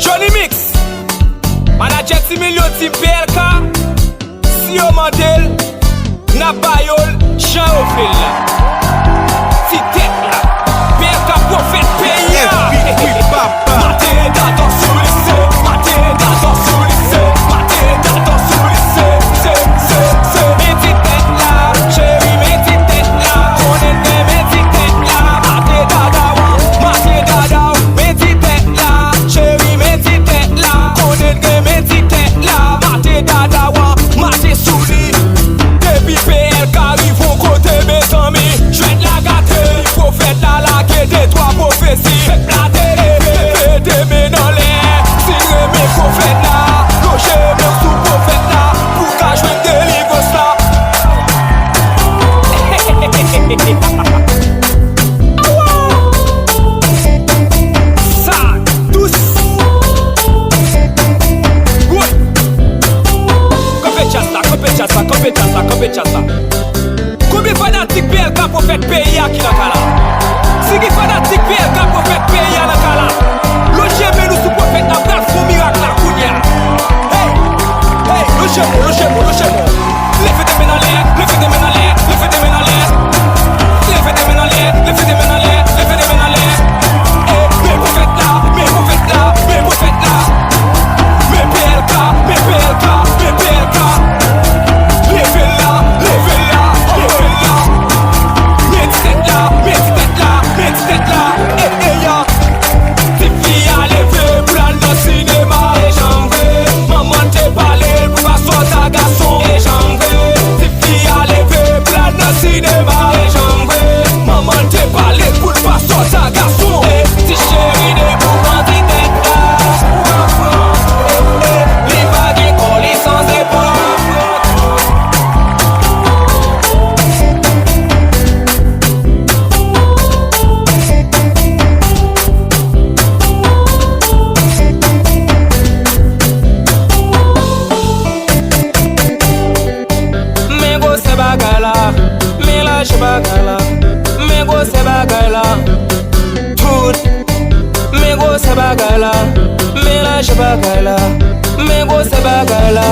Johnny Mix, manager Ti Million Team PLK, Sio Mandel, Nabayol, Jean Ophel, Ti tête là, PLK prophète payé. Maté d'adon sous les seins, maté d'adon sous les seins, maté d'adon sous les seins, mes ti tête là, chérie mes ti tête là, on est mes ti tête là, maté d'adon, mes ti tête là, chérie mes ti tête là, on est mes ti tête là, maté d'adon, maté sous les. Depuis PLK arrive au côté mes amis, je vais la gâter, prophète là la guette des trois prophéties, faites la télé. Des mains dans l'air, si mes prophètes là, loger même sous prophète là, pour qu'à jouer délivre ça. Ça, tous. Oui. Compétition ça. Combien fanatique PLK prophète pays à qui la kala? Si qui fanatique PLK prophète pays à la kala? Logez nous sous prophète n'a pas fou miracle la kounia. Hey, logez-moi. Levez des mains en l'air, levez des mains en l'air, levez des mains en l'air. Levez des mains en l'air, levez des mains en l'air, levez des mains en l'air. Hey, mes prophètes là, mes prophètes là, mes prophètes là. Mes PLK, mes PLK, mes PLK. Levez là, levez là, levez là. Mes têtes là, mes têtes là, mes têtes là. Hey, ya. Tes filles à lever pour aller au cinéma. Et j'en veux, maman t'es parlé pour pas sortir garçon. Et j'en veux, tes filles à lever pour aller au cinéma. Et j'en veux, maman t'es parlé pour pas sortir garçon. Et si chérie n'est pour prendre tes têtes là. Les vagues collées sans épaule. Mégo se bagay la, tout. Mégo se bagay la, mélange bagay la, mégo se bagay la.